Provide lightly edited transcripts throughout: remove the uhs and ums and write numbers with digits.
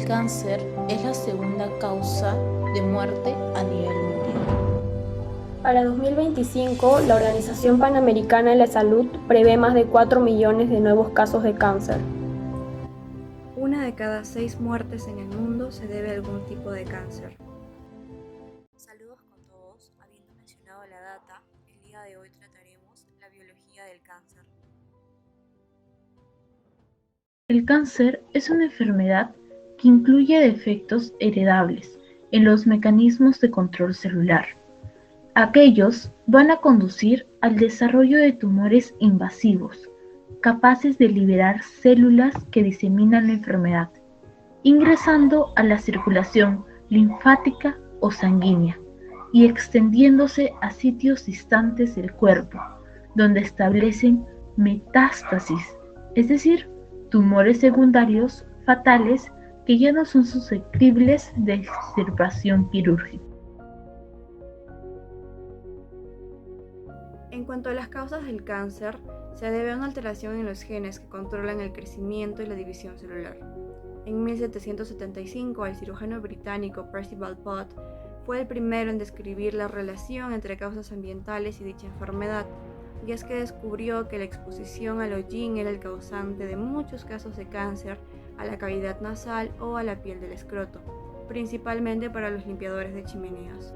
cáncer es la segunda causa de muerte a nivel mundial. Para 2025, la Organización Panamericana de la Salud prevé más de 4 millones de nuevos casos de cáncer. Una de cada 6 muertes en el mundo se debe a algún tipo de cáncer. Saludos con todos. Habiendo mencionado la data, el día de hoy trataremos la biología del cáncer. El cáncer es una enfermedad que incluye defectos heredables en los mecanismos de control celular. Aquellos van a conducir al desarrollo de tumores invasivos, capaces de liberar células que diseminan la enfermedad, ingresando a la circulación linfática o sanguínea y extendiéndose a sitios distantes del cuerpo, donde establecen metástasis, es decir, tumores secundarios fatales que ya no son susceptibles de extirpación quirúrgica. En cuanto a las causas del cáncer, se debe a una alteración en los genes que controlan el crecimiento y la división celular. En 1775, el cirujano británico Percival Pott fue el primero en describir la relación entre causas ambientales y dicha enfermedad, y es que descubrió que la exposición al hollín era el causante de muchos casos de cáncer a la cavidad nasal o a la piel del escroto, principalmente para los limpiadores de chimeneas.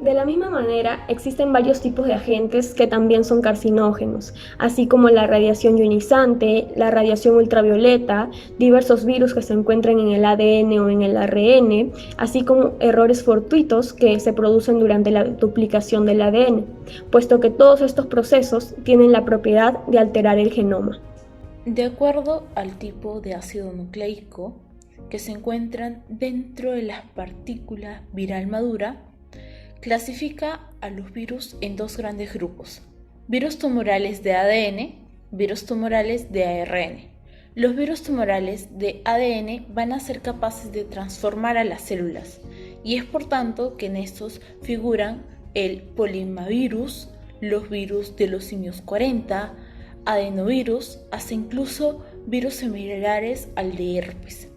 De la misma manera, existen varios tipos de agentes que también son carcinógenos, así como la radiación ionizante, la radiación ultravioleta, diversos virus que se encuentran en el ADN o en el ARN, así como errores fortuitos que se producen durante la duplicación del ADN, puesto que todos estos procesos tienen la propiedad de alterar el genoma. De acuerdo al tipo de ácido nucleico que se encuentran dentro de las partículas viral madura, clasifica a los virus en dos grandes grupos: virus tumorales de ADN, virus tumorales de ARN. Los virus tumorales de ADN van a ser capaces de transformar a las células, y es por tanto que en estos figuran el polimavirus, los virus de los simios 40, adenovirus, hasta incluso virus similares al de herpes.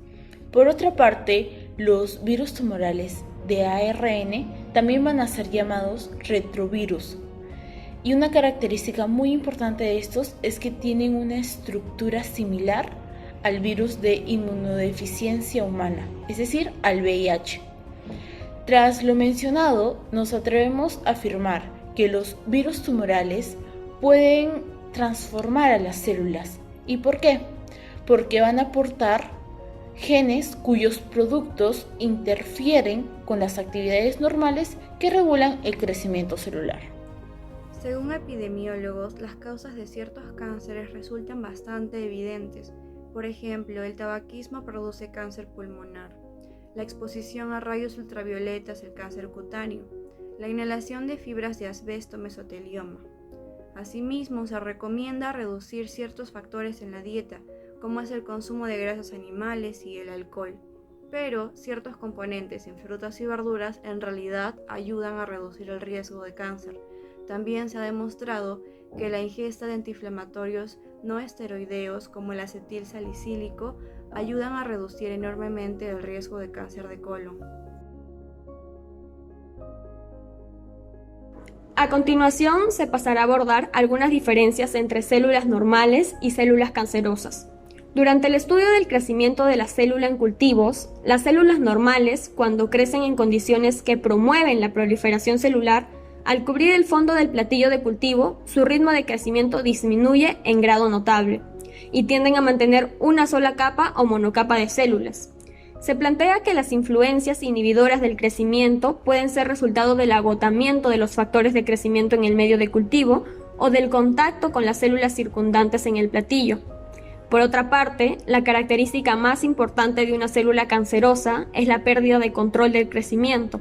Por otra parte, los virus tumorales de ARN también van a ser llamados retrovirus. Y una característica muy importante de estos es que tienen una estructura similar al virus de inmunodeficiencia humana, es decir, al VIH. Tras lo mencionado, nos atrevemos a afirmar que los virus tumorales pueden transformar a las células. ¿Y por qué? Porque van a aportar genes cuyos productos interfieren con las actividades normales que regulan el crecimiento celular. Según epidemiólogos, las causas de ciertos cánceres resultan bastante evidentes. Por ejemplo, el tabaquismo produce cáncer pulmonar, la exposición a rayos ultravioletas el cáncer cutáneo, la inhalación de fibras de asbesto mesotelioma. Asimismo, se recomienda reducir ciertos factores en la dieta, como es el consumo de grasas animales y el alcohol, pero ciertos componentes en frutas y verduras en realidad ayudan a reducir el riesgo de cáncer. También se ha demostrado que la ingesta de antiinflamatorios no esteroideos como el acetil salicílico ayudan a reducir enormemente el riesgo de cáncer de colon. A continuación, se pasará a abordar algunas diferencias entre células normales y células cancerosas. Durante el estudio del crecimiento de la célula en cultivos, las células normales, cuando crecen en condiciones que promueven la proliferación celular, al cubrir el fondo del platillo de cultivo, su ritmo de crecimiento disminuye en grado notable y tienden a mantener una sola capa o monocapa de células. Se plantea que las influencias inhibidoras del crecimiento pueden ser resultado del agotamiento de los factores de crecimiento en el medio de cultivo o del contacto con las células circundantes en el platillo. Por otra parte, la característica más importante de una célula cancerosa es la pérdida de control del crecimiento.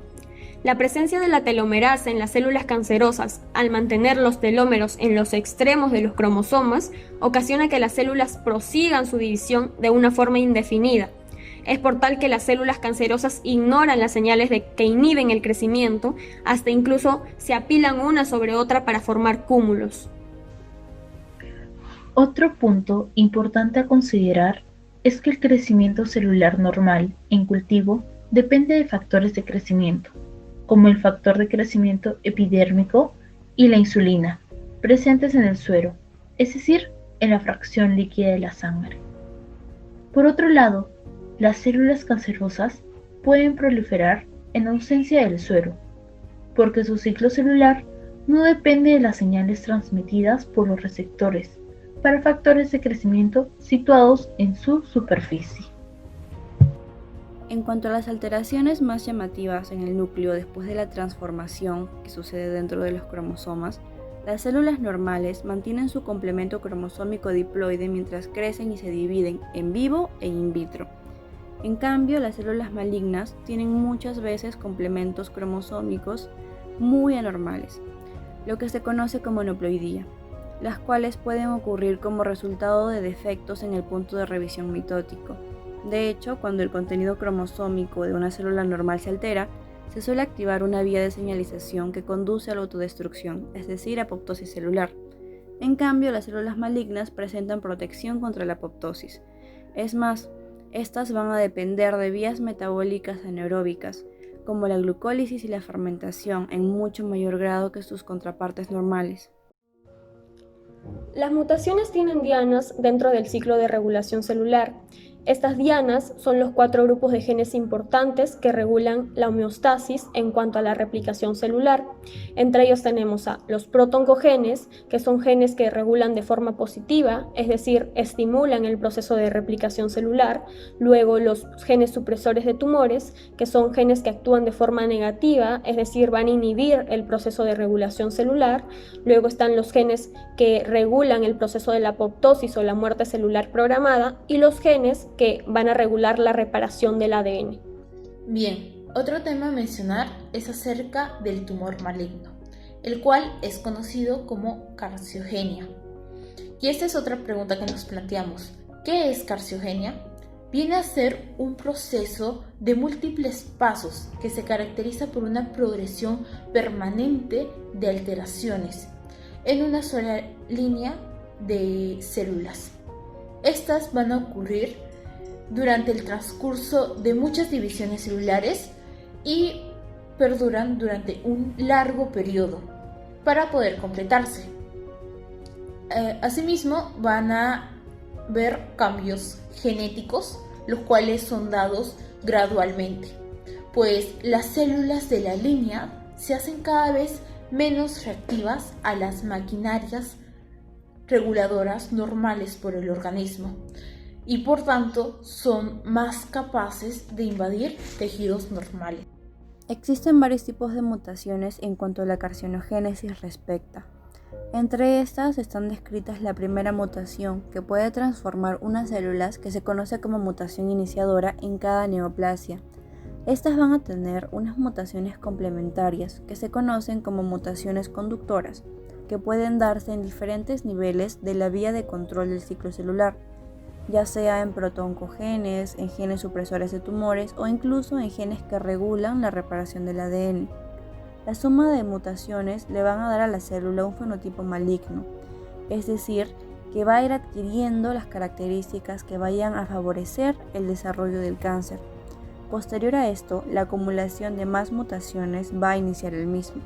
La presencia de la telomerasa en las células cancerosas, al mantener los telómeros en los extremos de los cromosomas, ocasiona que las células prosigan su división de una forma indefinida. Es por tal que las células cancerosas ignoran las señales que inhiben el crecimiento, hasta incluso se apilan una sobre otra para formar cúmulos. Otro punto importante a considerar es que el crecimiento celular normal en cultivo depende de factores de crecimiento, como el factor de crecimiento epidérmico y la insulina, presentes en el suero, es decir, en la fracción líquida de la sangre. Por otro lado, las células cancerosas pueden proliferar en ausencia del suero, porque su ciclo celular no depende de las señales transmitidas por los receptores para factores de crecimiento situados en su superficie. En cuanto a las alteraciones más llamativas en el núcleo después de la transformación que sucede dentro de los cromosomas, las células normales mantienen su complemento cromosómico diploide mientras crecen y se dividen en vivo e in vitro. En cambio, las células malignas tienen muchas veces complementos cromosómicos muy anormales, lo que se conoce como aneuploidía, las cuales pueden ocurrir como resultado de defectos en el punto de revisión mitótico. De hecho, cuando el contenido cromosómico de una célula normal se altera, se suele activar una vía de señalización que conduce a la autodestrucción, es decir, apoptosis celular. En cambio, las células malignas presentan protección contra la apoptosis. Es más, estas van a depender de vías metabólicas anaeróbicas, como la glucólisis y la fermentación, en mucho mayor grado que sus contrapartes normales. Las mutaciones tienen dianas dentro del ciclo de regulación celular. Estas dianas son los 4 grupos de genes importantes que regulan la homeostasis en cuanto a la replicación celular. Entre ellos tenemos a los protoncogenes, que son genes que regulan de forma positiva, es decir, estimulan el proceso de replicación celular. Luego los genes supresores de tumores, que son genes que actúan de forma negativa, es decir, van a inhibir el proceso de regulación celular. Luego están los genes que regulan el proceso de la apoptosis o la muerte celular programada y los genes que van a regular la reparación del ADN. Bien, otro tema a mencionar es acerca del tumor maligno, el cual es conocido como carciogenia. Y esta es otra pregunta que nos planteamos. ¿Qué es carciogenia? Viene a ser un proceso de múltiples pasos que se caracteriza por una progresión permanente de alteraciones en una sola línea de células. Estas van a ocurrir durante el transcurso de muchas divisiones celulares y perduran durante un largo periodo para poder completarse. Asimismo, van a haber cambios genéticos, los cuales son dados gradualmente, pues las células de la línea se hacen cada vez menos reactivas a las maquinarias reguladoras normales por el organismo y por tanto son más capaces de invadir tejidos normales. Existen varios tipos de mutaciones en cuanto a la carcinogénesis respecta. Entre estas están descritas la primera mutación, que puede transformar unas células, que se conoce como mutación iniciadora, en cada neoplasia. Estas van a tener unas mutaciones complementarias, que se conocen como mutaciones conductoras, que pueden darse en diferentes niveles de la vía de control del ciclo celular, ya sea en protoncogenes, en genes supresores de tumores o incluso en genes que regulan la reparación del ADN. La suma de mutaciones le van a dar a la célula un fenotipo maligno, es decir, que va a ir adquiriendo las características que vayan a favorecer el desarrollo del cáncer. Posterior a esto, la acumulación de más mutaciones va a iniciar el mismo.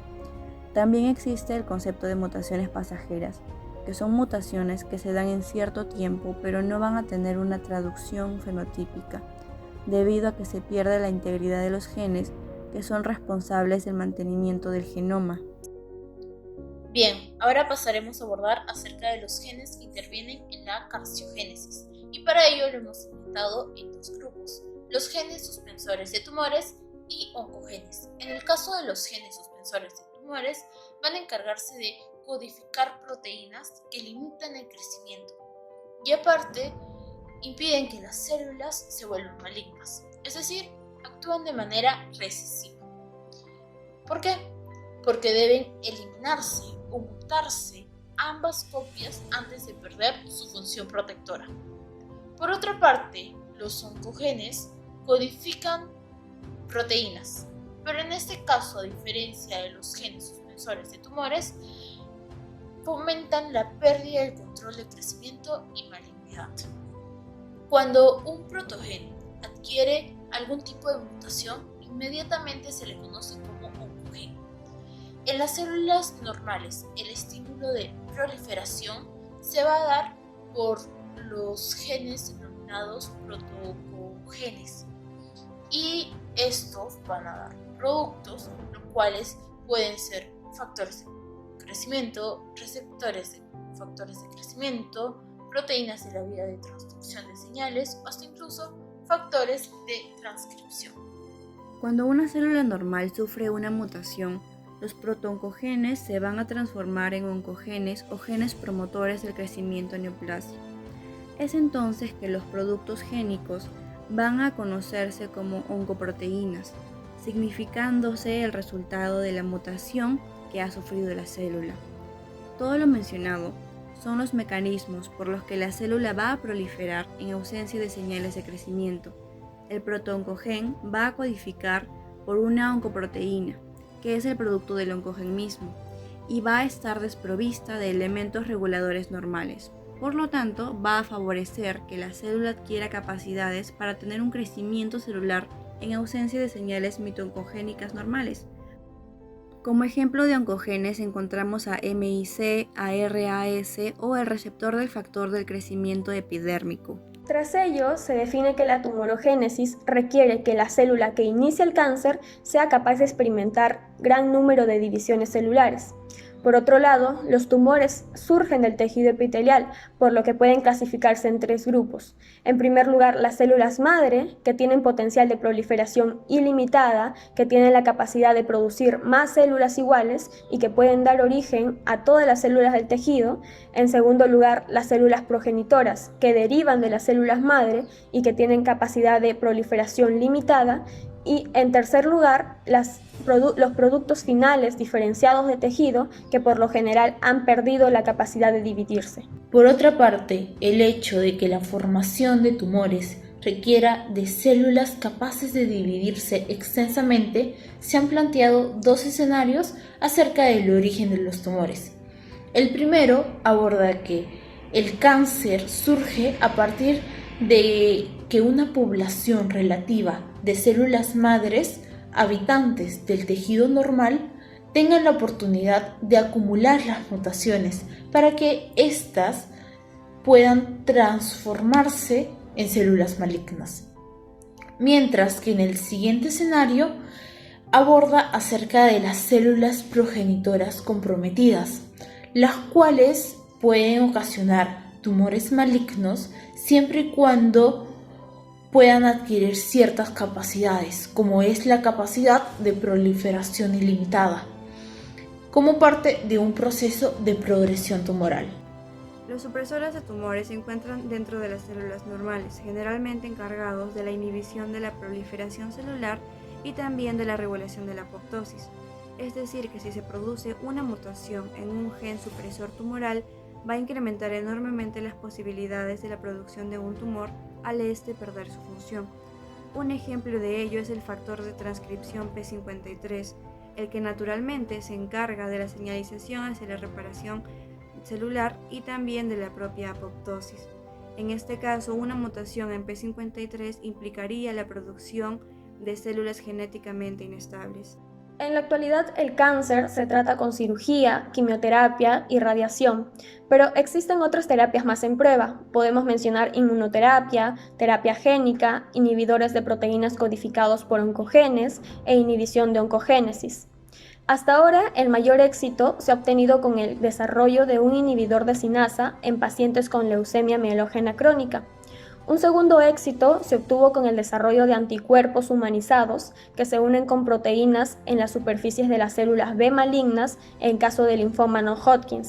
También existe el concepto de mutaciones pasajeras, que son mutaciones que se dan en cierto tiempo pero no van a tener una traducción fenotípica, debido a que se pierde la integridad de los genes que son responsables del mantenimiento del genoma. Bien, ahora pasaremos a abordar acerca de los genes que intervienen en la carciogénesis, y para ello lo hemos segmentado en 2 grupos: los genes suspensores de tumores y oncogenes. En el caso de los genes suspensores de tumores, van a encargarse de codificar proteínas que limitan el crecimiento y aparte impiden que las células se vuelvan malignas, es decir, actúan de manera recesiva. ¿Por qué? Porque deben eliminarse o mutarse ambas copias antes de perder su función protectora. Por otra parte, los oncogenes codifican proteínas, pero en este caso, a diferencia de los genes suspensores de tumores, fomentan la pérdida del control de crecimiento y malignidad. Cuando un protogen adquiere algún tipo de mutación, inmediatamente se le conoce como oncogen. En las células normales, el estímulo de proliferación se va a dar por los genes denominados protooncogenes, y estos van a dar productos, los cuales pueden ser factores de crecimiento, receptores de factores de crecimiento, proteínas de la vía de transducción de señales o hasta incluso factores de transcripción. Cuando una célula normal sufre una mutación, los protooncogenes se van a transformar en oncogenes o genes promotores del crecimiento neoplásico. Es entonces que los productos génicos van a conocerse como oncoproteínas, significándose el resultado de la mutación que ha sufrido la célula. Todo lo mencionado son los mecanismos por los que la célula va a proliferar en ausencia de señales de crecimiento. El protooncogen va a codificar por una oncoproteína, que es el producto del oncogen mismo, y va a estar desprovista de elementos reguladores normales. Por lo tanto, va a favorecer que la célula adquiera capacidades para tener un crecimiento celular en ausencia de señales mitooncogénicas normales. Como ejemplo de oncogenes encontramos a MIC, a RAS o el receptor del factor del crecimiento epidérmico. Tras ello, se define que la tumorogénesis requiere que la célula que inicia el cáncer sea capaz de experimentar gran número de divisiones celulares. Por otro lado, los tumores surgen del tejido epitelial, por lo que pueden clasificarse en tres grupos. En primer lugar, las células madre, que tienen potencial de proliferación ilimitada, que tienen la capacidad de producir más células iguales y que pueden dar origen a todas las células del tejido. En segundo lugar, las células progenitoras, que derivan de las células madre y que tienen capacidad de proliferación limitada. Y en tercer lugar, los productos finales diferenciados de tejido que por lo general han perdido la capacidad de dividirse. Por otra parte, el hecho de que la formación de tumores requiera de células capaces de dividirse extensamente, se han planteado dos escenarios acerca del origen de los tumores. El primero aborda que el cáncer surge a partir de que una población relativa de células madres habitantes del tejido normal tengan la oportunidad de acumular las mutaciones para que éstas puedan transformarse en células malignas. Mientras que en el siguiente escenario aborda acerca de las células progenitoras comprometidas, las cuales pueden ocasionar tumores malignos siempre y cuando puedan adquirir ciertas capacidades, como es la capacidad de proliferación ilimitada, como parte de un proceso de progresión tumoral. Los supresores de tumores se encuentran dentro de las células normales, generalmente encargados de la inhibición de la proliferación celular y también de la regulación de la apoptosis. Es decir, que si se produce una mutación en un gen supresor tumoral, va a incrementar enormemente las posibilidades de la producción de un tumor al perder su función. Un ejemplo de ello es el factor de transcripción P53, el que naturalmente se encarga de la señalización hacia la reparación celular y también de la propia apoptosis. En este caso, una mutación en P53 implicaría la producción de células genéticamente inestables. En la actualidad, el cáncer se trata con cirugía, quimioterapia y radiación, pero existen otras terapias más en prueba. Podemos mencionar inmunoterapia, terapia génica, inhibidores de proteínas codificados por oncogenes e inhibición de oncogénesis. Hasta ahora, el mayor éxito se ha obtenido con el desarrollo de un inhibidor de cinasa en pacientes con leucemia mielógena crónica. Un segundo éxito se obtuvo con el desarrollo de anticuerpos humanizados que se unen con proteínas en las superficies de las células B malignas en caso de linfoma no-Hodgkin.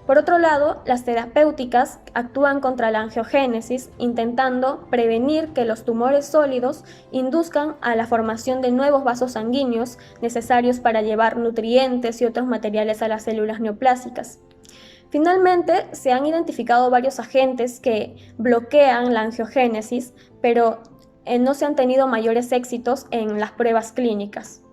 Por otro lado, las terapéuticas actúan contra la angiogénesis, intentando prevenir que los tumores sólidos induzcan a la formación de nuevos vasos sanguíneos necesarios para llevar nutrientes y otros materiales a las células neoplásicas. Finalmente, se han identificado varios agentes que bloquean la angiogénesis, pero no se han tenido mayores éxitos en las pruebas clínicas.